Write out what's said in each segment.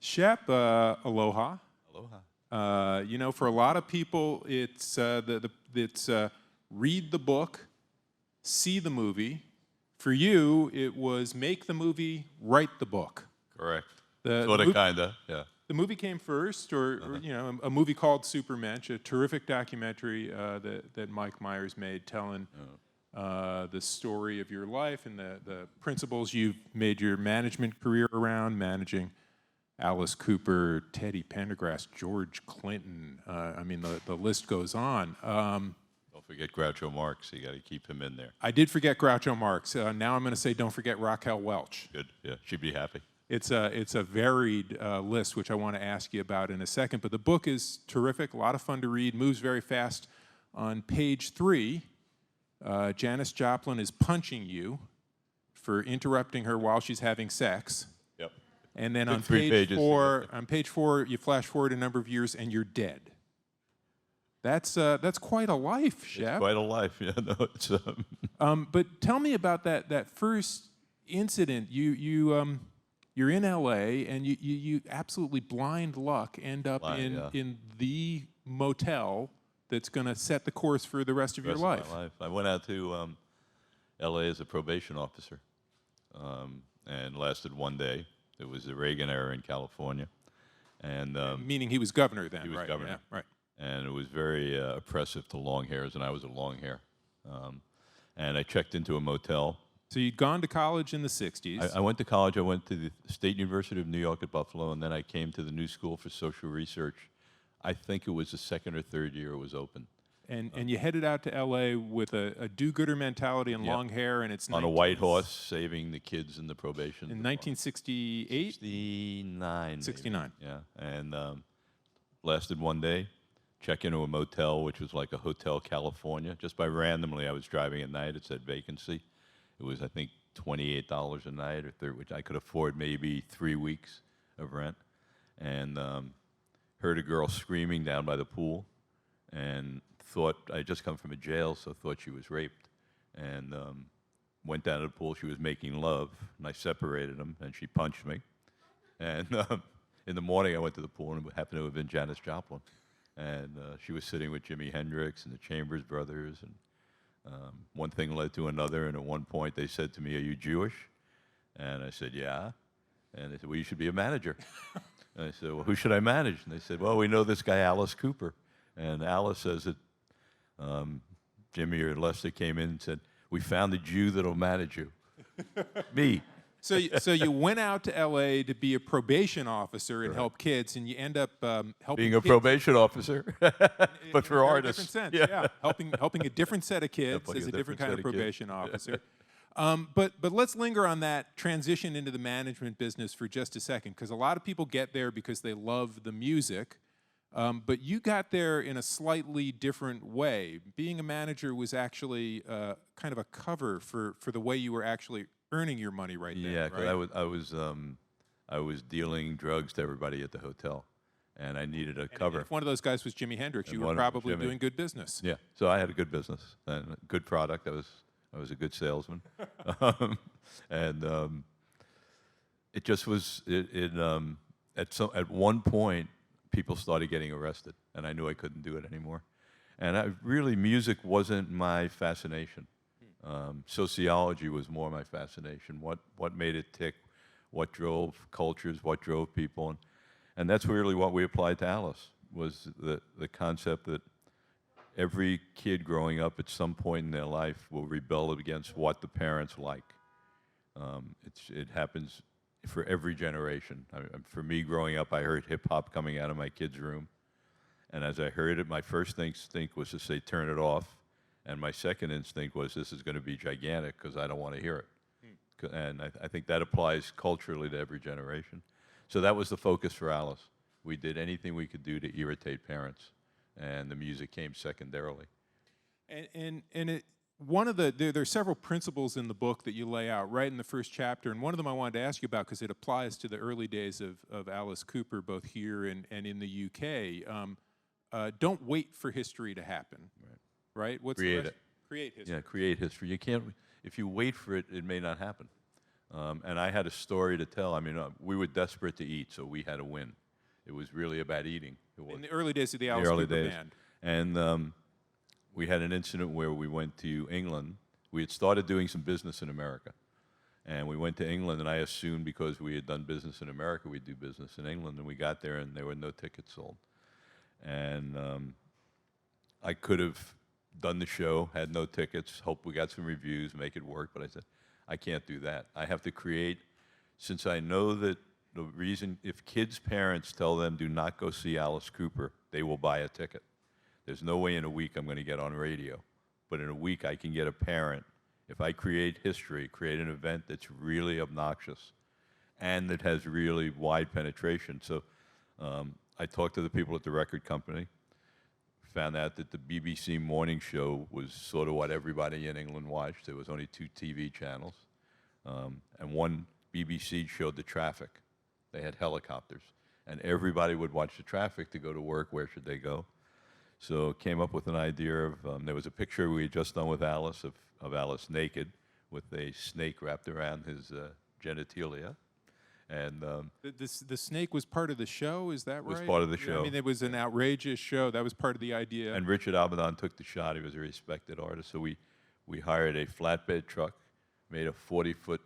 Shep, aloha. Aloha. You know, for a lot of people, it's read the book, see the movie. For you, it was make the movie, write the book. Correct. The Sort of, kinda, yeah. The movie came first, or you know, a movie called Supermensch, a terrific documentary that Mike Myers made, telling the story of your life and the principles you've made your management career around, managing Alice Cooper, Teddy Pendergrass, George Clinton. I mean, the list goes on. Don't forget Groucho Marx. You got to keep him in there. I did forget Groucho Marx. Now I'm going to say don't forget Raquel Welch. Good, yeah, she'd be happy. It's a varied list, which I want to ask you about in a second. But the book is terrific, a lot of fun to read, moves very fast. On page 3, Janis Joplin is punching you for interrupting her while she's having sex. Yep. And then on Three page pages, 4, you flash forward a number of years and you're dead. That's quite a life, Shep. It's quite a life, yeah. No, it's, But tell me about that first incident. You're in L.A. and you absolutely blind luck end up in the motel that's going to set the course for the rest of your life. Of my life. I went out to L.A. as a probation officer and lasted one day. It was the Reagan era in California. And meaning he was governor then, he was right? governor. Yeah, right. And it was very oppressive to long hairs, and I was a long hair. And I checked into a motel. So you'd gone to college in the 60s. I went to college. I went to the State University of New York at Buffalo, and then I came to the New School for Social Research. I think it was the second or third year it was open. And you headed out to L.A. with a do-gooder mentality and long hair, and it's on a white horse, saving the kids in the probation. In 1968? 69. 69. Maybe. Yeah, and lasted one day. Check into a motel, which was like a Hotel California. Just by randomly, I was driving at night. It said vacancy. It was, I think, $28 a night, or which I could afford maybe 3 weeks of rent. And heard a girl screaming down by the pool, and thought I had just come from a jail, so thought she was raped. And went down to the pool. She was making love, and I separated them, and she punched me. And in the morning, I went to the pool, and it happened to have been Janis Joplin. And she was sitting with Jimi Hendrix and the Chambers Brothers, and one thing led to another, and at one point they said to me, "Are you Jewish?" And I said, "Yeah." And they said, "Well, you should be a manager." And I said, "Well, who should I manage?" And they said, "Well, we know this guy, Alice Cooper." And Alice says that Jimmy or Lester came in and said, "We found the Jew that'll manage you." Me. So you went out to L.A. to be a probation officer and help kids, and you end up helping being a kids probation officer, but for artists. Different sense, yeah. Helping a different set of kids as a different kind of probation officer. But let's linger on that transition into the management business for just a second, because a lot of people get there because they love the music, but you got there in a slightly different way. Being a manager was actually kind of a cover for the way you were actually earning your money right there. Yeah, because right? I was dealing drugs to everybody at the hotel, and I needed a cover. If one of those guys was Jimi Hendrix, you were probably doing good business. Yeah, so I had a good business and a good product. I was a good salesman, and it just was. At one point, people started getting arrested, and I knew I couldn't do it anymore. And music wasn't my fascination. Sociology was more my fascination. What made it tick? What drove cultures? What drove people? And that's really what we applied to Alice, was the concept that every kid growing up at some point in their life will rebel against what the parents like. It happens for every generation. For me, growing up, I heard hip-hop coming out of my kid's room. And as I heard it, my first instinct was to say, turn it off. And my second instinct was, this is going to be gigantic because I don't want to hear it. And I think that applies culturally to every generation. So that was the focus for Alice. We did anything we could do to irritate parents, and the music came secondarily. There are several principles in the book that you lay out right in the first chapter, and one of them I wanted to ask you about because it applies to the early days of Alice Cooper, both here and in the UK. Don't wait for history to happen. Right? What's create it. Create history. Yeah, create history. You can't. If you wait for it, it may not happen. And I had a story to tell. I mean, we were desperate to eat, so we had to win. It was really about eating. In the early days of the Alice Cooper Band. And we had an incident where we went to England. We had started doing some business in America. And we went to England, and I assumed because we had done business in America, we'd do business in England. And we got there, and there were no tickets sold. And I could have done the show, had no tickets, hope we got some reviews, make it work. But I said, I can't do that. I have to create, since I know that the reason, if kids' parents tell them do not go see Alice Cooper, they will buy a ticket. There's no way in a week I'm going to get on radio. But in a week I can get a parent. If I create history, create an event that's really obnoxious and that has really wide penetration. So I talked to the people at the record company, found out that the BBC morning show was sort of what everybody in England watched. There was only 2 TV channels. And one BBC showed the traffic. They had helicopters. And everybody would watch the traffic to go to work. Where should they go? So came up with an idea of, there was a picture we had just done with Alice of Alice naked with a snake wrapped around his genitalia. And the snake was part of the show, is that right? Was part of the show. I mean, it was an outrageous show. That was part of the idea. And Richard Avedon took the shot. He was a respected artist. So we hired a flatbed truck, made a 40-foot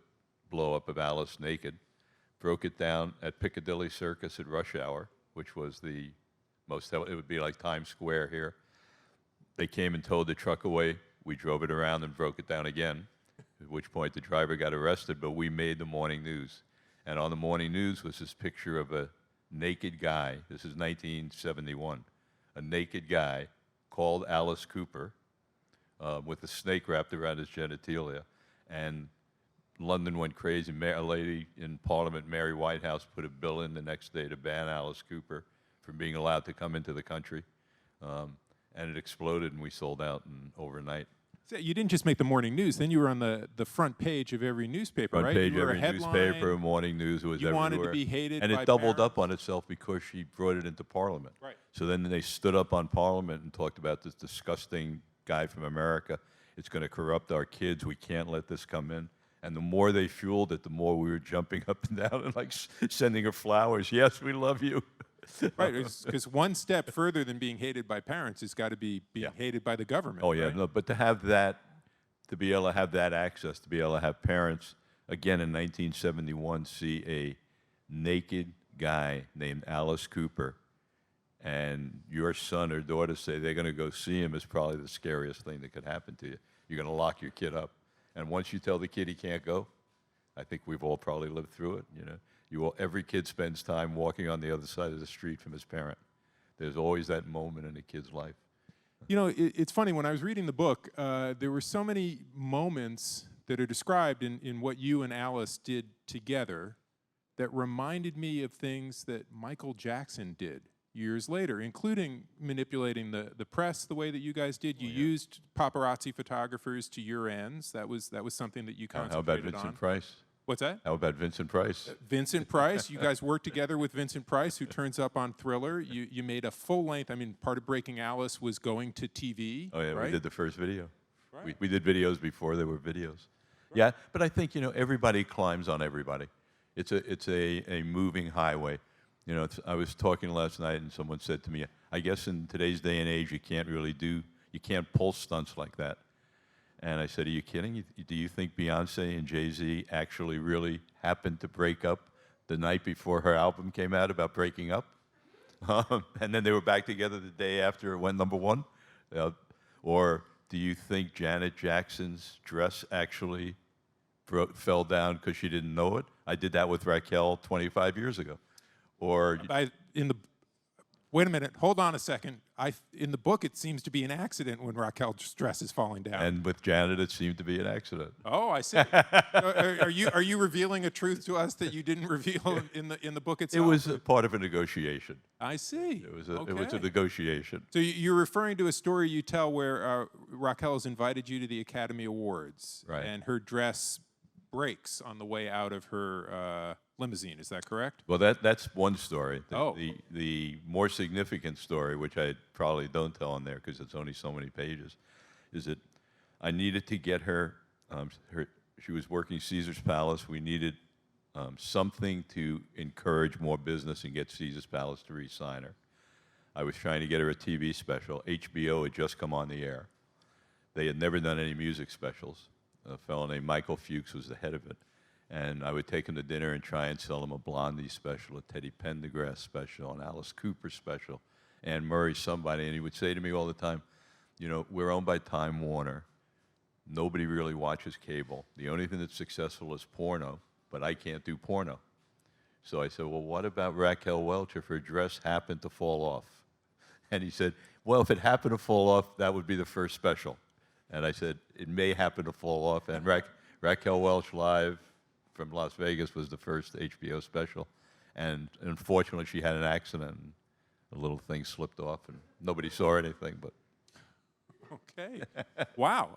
blow-up of Alice naked, broke it down at Piccadilly Circus at rush hour, which was the most, it would be like Times Square here. They came and towed the truck away. We drove it around and broke it down again, at which point the driver got arrested, but we made the morning news. And on the morning news was this picture of a naked guy. This is 1971. A naked guy called Alice Cooper with a snake wrapped around his genitalia. And London went crazy. A lady in Parliament, Mary Whitehouse, put a bill in the next day to ban Alice Cooper from being allowed to come into the country. And it exploded, and we sold out overnight. So you didn't just make the morning news, then you were on the front page of every newspaper, right? Front page, every newspaper, morning news, it was everywhere. You wanted to be hated by and it doubled up on itself because she brought it into Parliament. Right. So then they stood up on Parliament and talked about this disgusting guy from America. It's going to corrupt our kids. We can't let this come in. And the more they fueled it, the more we were jumping up and down and like sending her flowers. Yes, we love you. Right, because one step further than being hated by parents has got to be being hated by the government. Oh, yeah, right? no, but to have that, to be able to have that access, to be able to have parents, again, in 1971, see a naked guy named Alice Cooper, and your son or daughter say they're going to go see him is probably the scariest thing that could happen to you. You're going to lock your kid up. And once you tell the kid he can't go, I think we've all probably lived through it, you know. Every kid spends time walking on the other side of the street from his parent. There's always that moment in a kid's life. You know, it's funny, when I was reading the book, there were so many moments that are described in what you and Alice did together that reminded me of things that Michael Jackson did years later, including manipulating the press the way that you guys did. You used paparazzi photographers to your ends. That was something that you concentrated on. How about Vincent Price? What's that? How about Vincent Price? Vincent Price. You guys worked together with Vincent Price, who turns up on Thriller. You made a full length. I mean, part of Breaking Alice was going to TV. Oh, yeah, right? We did the first video. Right. We did videos before there were videos. Right. Yeah, but I think, you know, everybody climbs on everybody. It's a moving highway. You know, I was talking last night, and someone said to me, I guess in today's day and age, you can't pull stunts like that. And I said, are you kidding? Do you think Beyonce and Jay-Z actually really happened to break up the night before her album came out about breaking up? And then they were back together the day after it went #1? Or do you think Janet Jackson's dress actually fell down because she didn't know it? I did that with Raquel 25 years ago. Or wait a minute, hold on a second. In the book, it seems to be an accident when Raquel's dress is falling down. And with Janet, it seemed to be an accident. Oh, I see. Are you revealing a truth to us that you didn't reveal in the book itself? It was a part of a negotiation. I see. It was a negotiation. So you're referring to a story you tell where Raquel has invited you to the Academy Awards, right? And her dress breaks on the way out of her limousine. Is that correct? Well, that's one story. Oh. The more significant story, which I probably don't tell in there because it's only so many pages, is that I needed to get her she was working Caesar's Palace. We needed something to encourage more business and get Caesar's Palace to re-sign her. I was trying to get her a TV special. HBO had just come on the air. They had never done any music specials. A fellow named Michael Fuchs was the head of it. And I would take him to dinner and try and sell him a Blondie special, a Teddy Pendergrass special, an Alice Cooper special, Anne Murray somebody. And he would say to me all the time, you know, we're owned by Time Warner. Nobody really watches cable. The only thing that's successful is porno, but I can't do porno. So I said, well, what about Raquel Welch if her dress happened to fall off? And he said, well, if it happened to fall off, that would be the first special. And I said, it may happen to fall off. And Raquel Welch Live from Las Vegas was the first HBO special. And unfortunately, she had an accident, and a little thing slipped off, and nobody saw anything. But okay, wow.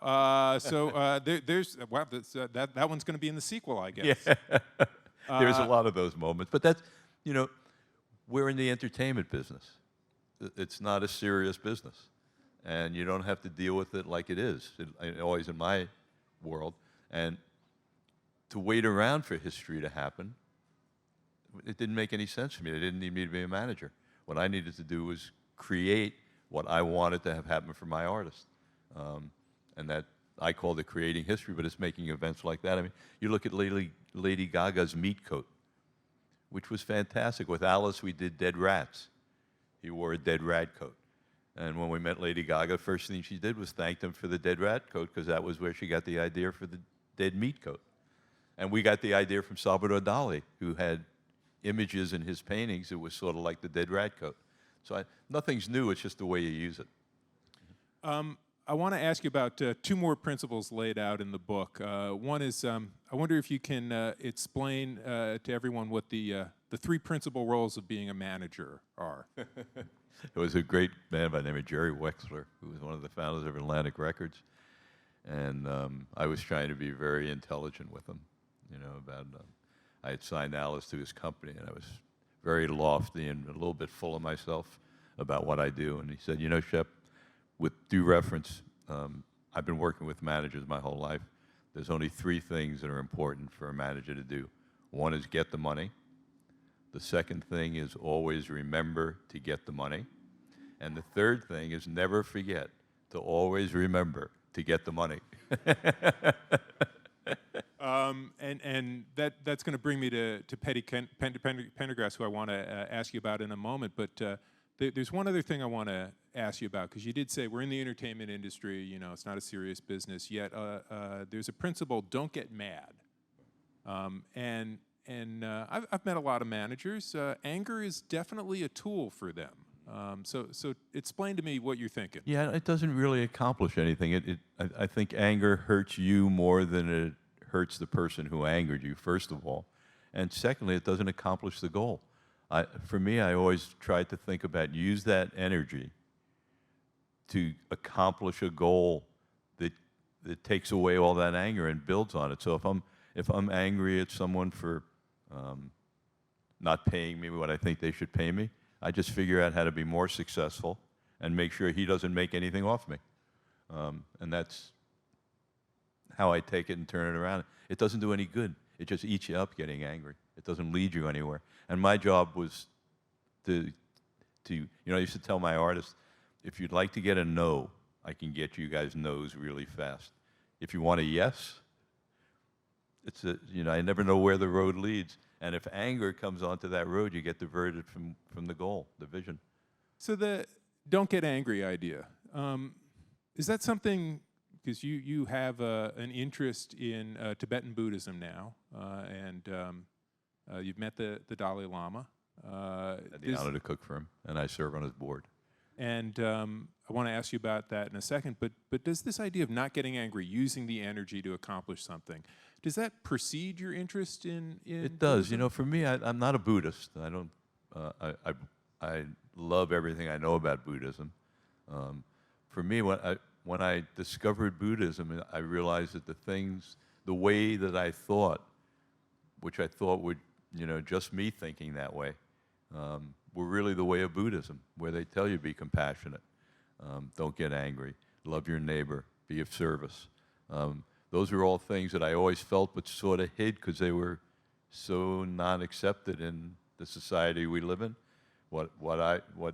There's wow. That one's going to be in the sequel, I guess. Yeah. There's a lot of those moments. But that's, you know, we're in the entertainment business. It's not a serious business. And you don't have to deal with it like it is, always in my world. And to wait around for history to happen, it didn't make any sense to me. They didn't need me to be a manager. What I needed to do was create what I wanted to have happen for my artist. And that I called it creating history, but it's making events like that. I mean, you look at Lady Gaga's meat coat, which was fantastic. With Alice, we did Dead Rats. He wore a dead rat coat. And when we met Lady Gaga, first thing she did was thank them for the dead rat coat, because that was where she got the idea for the dead meat coat. And we got the idea from Salvador Dali, who had images in his paintings that was sort of like the dead rat coat. So nothing's new, it's just the way you use it. I want to ask you about two more principles laid out in the book. One is, I wonder if you can explain to everyone what the three principal roles of being a manager are. There was a great man by the name of Jerry Wexler, who was one of the founders of Atlantic Records. And I was trying to be very intelligent with him, you know, about, I had signed Alice to his company, and I was very lofty and a little bit full of myself about what I do. And he said, you know, Shep, with due reference, I've been working with managers my whole life. There's only three things that are important for a manager to do. One is get the money. The second thing is always remember to get the money. And the third thing is never forget to always remember to get the money. And that's going to bring me to Teddy Pendergrass, who I want to ask you about in a moment. But there's one other thing I want to ask you about, because you did say we're in the entertainment industry, you know, it's not a serious business, yet there's a principle, don't get mad. I've met a lot of managers. Anger is definitely a tool for them. So explain to me what you're thinking. Yeah, it doesn't really accomplish anything. I think anger hurts you more than it hurts the person who angered you, first of all. And secondly, it doesn't accomplish the goal. For me, I always tried to think about use that energy to accomplish a goal that takes away all that anger and builds on it. So if I'm angry at someone for not paying me what I think they should pay me, I just figure out how to be more successful and make sure he doesn't make anything off me. And that's how I take it and turn it around. It doesn't do any good. It just eats you up getting angry. It doesn't lead you anywhere. And my job was to you know, I used to tell my artists, if you'd like to get a no, I can get you guys no's really fast. If you want a yes, you know, I never know where the road leads. And if anger comes onto that road, you get diverted from the goal, the vision. So the don't get angry idea, is that something, because you have an interest in Tibetan Buddhism now, and you've met the Dalai Lama. I had the honor to cook for him, and I serve on his board. And I want to ask you about that in a second, but does this idea of not getting angry, using the energy to accomplish something, does that precede your interest in It does. Buddhism? You know, for me, I'm not a Buddhist. I don't. I love everything I know about Buddhism. For me, when I discovered Buddhism, I realized that the way that I thought, which I thought would, you know, just me thinking that way, were really the way of Buddhism, where they tell you be compassionate, don't get angry, love your neighbor, be of service. those are all things that I always felt but sort of hid because they were so non-accepted in the society we live in. What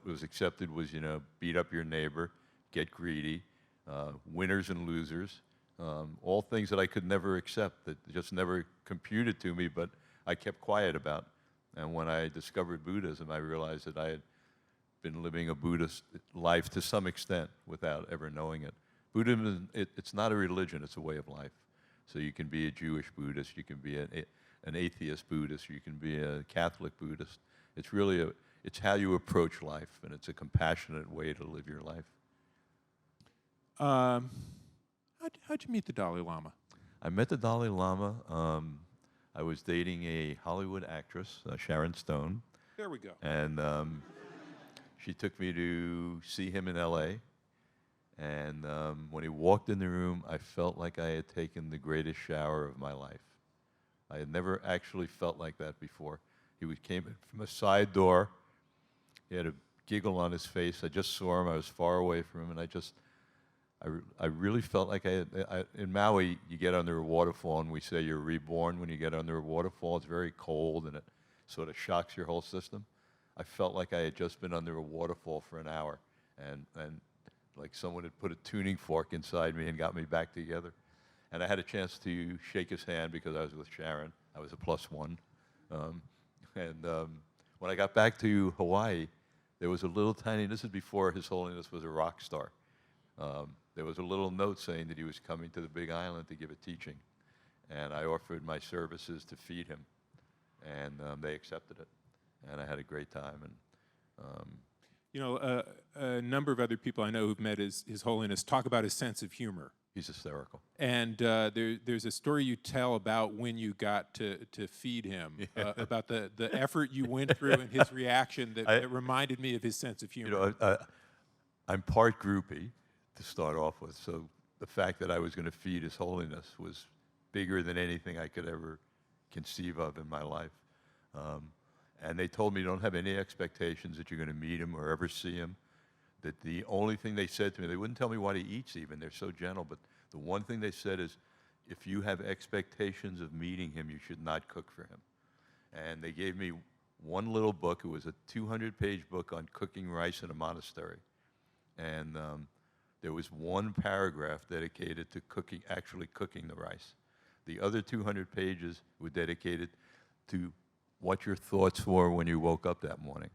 was accepted was, beat up your neighbor, get greedy, winners and losers, all things that I could never accept, that just never computed to me, but I kept quiet about. And when I discovered Buddhism, I realized that I had been living a Buddhist life to some extent without ever knowing it. Buddhism, it's not a religion, it's a way of life. So you can be a Jewish Buddhist, you can be an atheist Buddhist, you can be a Catholic Buddhist. It's really it's how you approach life, and it's a compassionate way to live your life. How'd you meet the Dalai Lama? I met the Dalai Lama. I was dating a Hollywood actress, Sharon Stone. There we go. And she took me to see him in L.A., and when he walked in the room, I felt like I had taken the greatest shower of my life. I had never actually felt like that before. He came in from a side door. He had a giggle on his face. I just saw him. I was far away from him, and I really felt like in Maui, you get under a waterfall, and we say you're reborn when you get under a waterfall. It's very cold, and it sort of shocks your whole system. I felt like I had just been under a waterfall for an hour, and like someone had put a tuning fork inside me and got me back together. And I had a chance to shake his hand because I was with Sharon. I was a +1. When I got back to Hawaii, there was a little tiny, this is before His Holiness was a rock star. There was a little note saying that he was coming to the Big Island to give a teaching. And I offered my services to feed him. And they accepted it. And I had a great time. And a number of other people I know who've met His Holiness talk about his sense of humor. he's hysterical. And there's a story you tell about when you got to feed him, about the effort you went through and his reaction that reminded me of his sense of humor. I'm part groupie to start off with, so the fact that I was going to feed His Holiness was bigger than anything I could ever conceive of in my life. And they told me, don't have any expectations that you're going to meet him or ever see him. That the only thing they said to me, they wouldn't tell me what he eats even, they're so gentle, but the one thing they said is, if you have expectations of meeting him, you should not cook for him. And they gave me one little book. It was a 200-page book on cooking rice in a monastery. And there was one paragraph dedicated to actually cooking the rice. The other 200 pages were dedicated to what your thoughts were when you woke up that morning.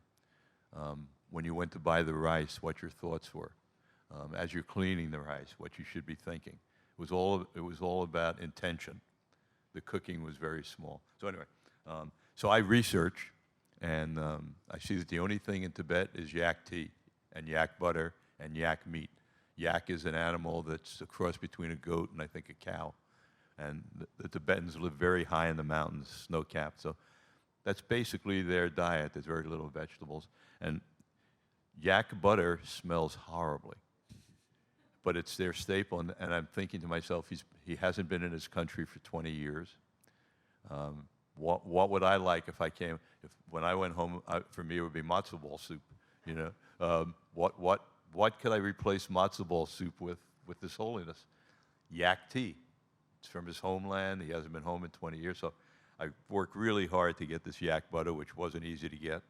When you went to buy the rice, what your thoughts were. As you're cleaning the rice, what you should be thinking. It was all about intention. The cooking was very small. So anyway, so I research, and I see that the only thing in Tibet is yak tea, and yak butter, and yak meat. Yak is an animal that's a cross between a goat and I think a cow. And the Tibetans live very high in the mountains, snow-capped. So that's basically their diet. There's very little vegetables. And yak butter smells horribly, but it's their staple. And I'm thinking to myself, he hasn't been in his country for 20 years. What would I like if I came? When I went home, for me it would be matzo ball soup. You know, what could I replace matzo ball soup with His Holiness? Yak tea. It's from his homeland. He hasn't been home in 20 years. So I worked really hard to get this yak butter, which wasn't easy to get.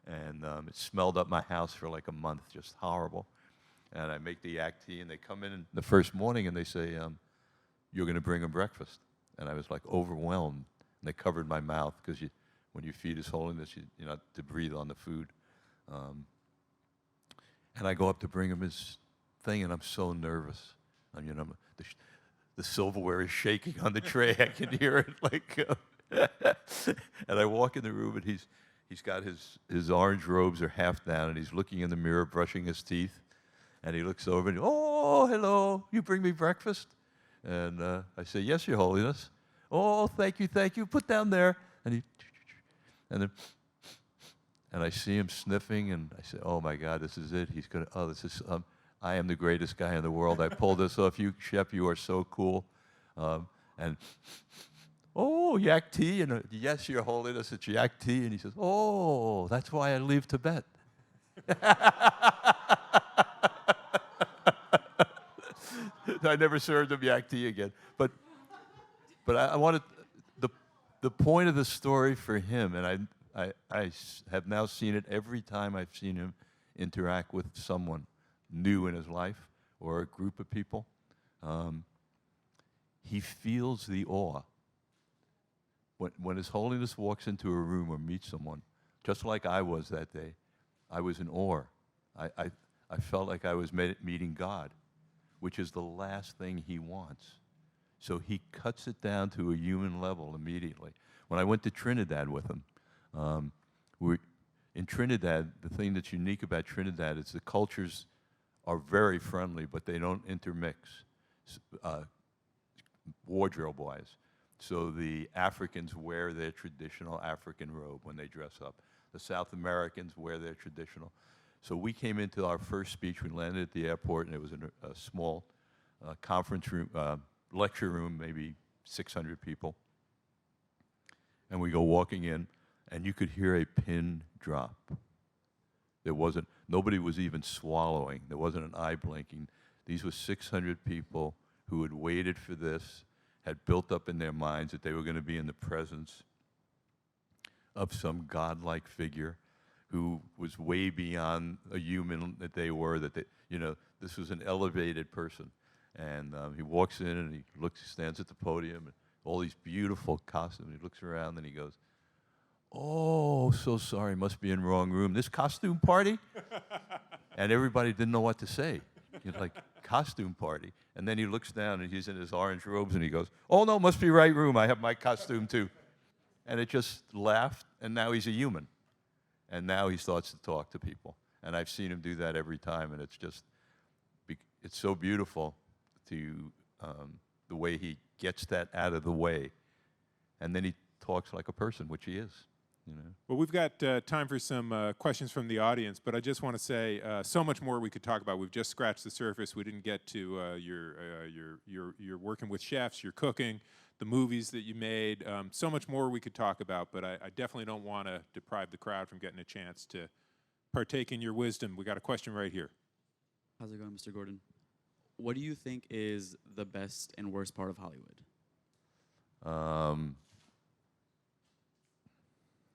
And it smelled up my house for like a month, just horrible. And I make the yak tea, and they come in the first morning, and they say, you're going to bring him breakfast. And I was like overwhelmed. And they covered my mouth, because when you feed His Holiness, you're not to breathe on the food. And I go up to bring him his thing, and I'm so nervous. The silverware is shaking on the tray. I can hear it. And I walk in the room, and he's got his orange robes are half down, and he's looking in the mirror, brushing his teeth. And he looks over, and oh, hello, you bring me breakfast? And I say, yes, Your Holiness. Oh, thank you, put down there. And and I see him sniffing, and I say, oh my God, this is it. He's gonna, I am the greatest guy in the world. I pulled this off. Shep, you are so cool. And oh, yak tea, and yes, Your Holiness, it's yak tea. And he says, oh, that's why I leave Tibet. I never served him yak tea again. But But I wanted the point of the story for him, and I have now seen it every time I've seen him interact with someone new in his life or a group of people. He feels the awe. When His Holiness walks into a room or meets someone, just like I was that day, I was in awe. I felt like I was meeting God, which is the last thing he wants. So he cuts it down to a human level immediately. When I went to Trinidad with him, in Trinidad, the thing that's unique about Trinidad is the cultures are very friendly, but they don't intermix wardrobe-wise. So the Africans wear their traditional African robe when they dress up. The South Americans wear their traditional. So we came into our first speech. We landed at the airport, and it was in a small conference room, lecture room, maybe 600 people. And we go walking in, and you could hear a pin drop. Nobody was even swallowing. There wasn't an eye blinking. These were 600 people who had waited for this, had built up in their minds that they were going to be in the presence of some godlike figure who was way beyond a human that they were, this was an elevated person. And he walks in and he stands at the podium, and all these beautiful costumes. He looks around and he goes, "Oh, so sorry, must be in wrong room. This costume party?" And everybody didn't know what to say. He's like, "Costume party?" And then he looks down and he's in his orange robes and he goes, "Oh no, must be right room. I have my costume too." And it just laughed, and now he's a human. And now he starts to talk to people. And I've seen him do that every time, and it's so beautiful to the way he gets that out of the way. And then he talks like a person, which he is. Well, we've got time for some questions from the audience, but I just want to say so much more we could talk about. We've just scratched the surface. We didn't get to your working with chefs, your cooking, the movies that you made. So much more we could talk about, but I definitely don't want to deprive the crowd from getting a chance to partake in your wisdom. We got a question right here. How's it going, Mr. Gordon? What do you think is the best and worst part of Hollywood?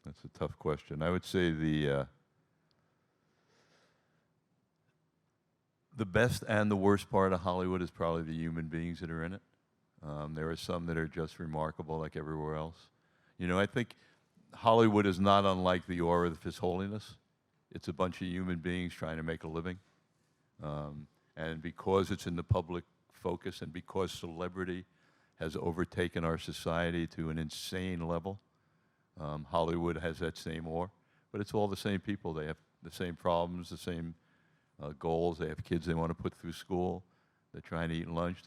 That's a tough question. I would say the best and the worst part of Hollywood is probably the human beings that are in it. There are some that are just remarkable, like everywhere else. I think Hollywood is not unlike the aura of His Holiness. It's a bunch of human beings trying to make a living. And because it's in the public focus and because celebrity has overtaken our society to an insane level, Hollywood has that same aura. But it's all the same people. They have the same problems, the same goals. They have kids they want to put through school. They're trying to eat lunch.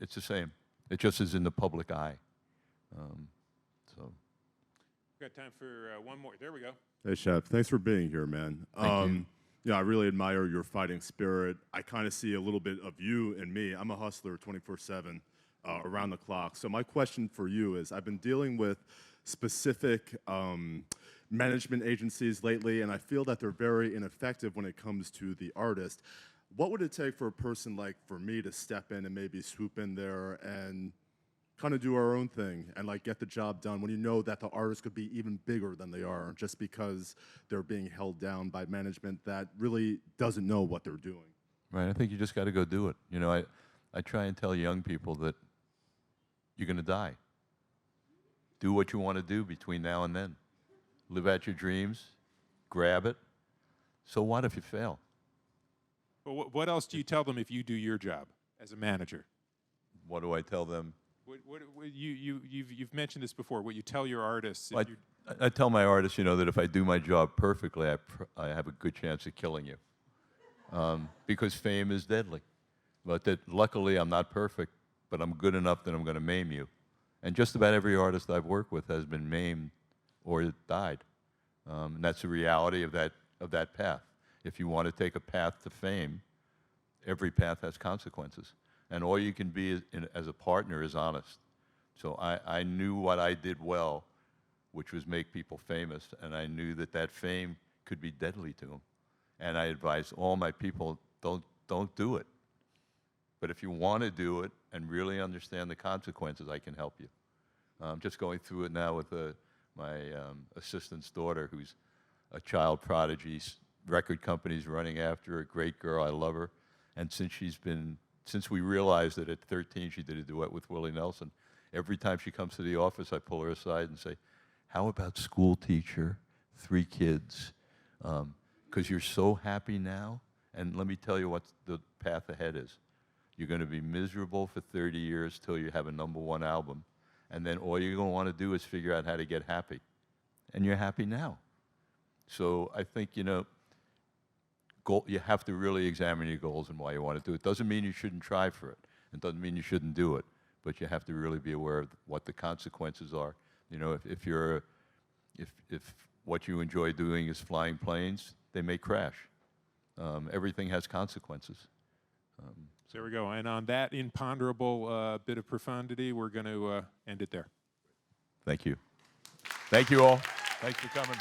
It's the same. It just is in the public eye. We've got time for one more. There we go. Hey, Shep. Thanks for being here, man. Thank you. Yeah, I really admire your fighting spirit. I kind of see a little bit of you and me. I'm a hustler 24/7, around the clock. So my question for you is, I've been dealing with specific management agencies lately, and I feel that they're very ineffective when it comes to the artist. What would it take for a person like for me to step in and maybe swoop in there and kind of do our own thing and like get the job done when you know that the artists could be even bigger than they are just because they're being held down by management that really doesn't know what they're doing? Right. I think you just got to go do it. I try and tell young people that you're going to die. Do what you want to do between now and then. Live out your dreams. Grab it. So what if you fail? Well, what else do you tell them if you do your job as a manager? What do I tell them? You've mentioned this before. What you tell your artists? I tell my artists, that if I do my job perfectly, I have a good chance of killing you, because fame is deadly. But that luckily I'm not perfect, but I'm good enough that I'm going to maim you. And just about every artist I've worked with has been maimed or died. And that's the reality of that path. If you want to take a path to fame, every path has consequences. And all you can be as a partner is honest. So I knew what I did well, which was make people famous, and I knew that fame could be deadly to them. And I advised all my people, don't do it. But if you want to do it and really understand the consequences, I can help you. I'm just going through it now with my assistant's daughter, who's a child prodigy. Record company's running after her, a great girl, I love her. And since we realized that at 13 she did a duet with Willie Nelson, every time she comes to the office, I pull her aside and say, how about school teacher, 3 kids? Because you're so happy now, and let me tell you what the path ahead is. You're going to be miserable for 30 years till you have a #1 album, and then all you're going to want to do is figure out how to get happy. And you're happy now. So I think, you have to really examine your goals and why you want to do it. Doesn't mean you shouldn't try for it. It doesn't mean you shouldn't do it. But you have to really be aware of what the consequences are. If what you enjoy doing is flying planes, they may crash. Everything has consequences. So there we go. And on that imponderable bit of profundity, we're going to end it there. Thank you. Thank you all. Thanks for coming.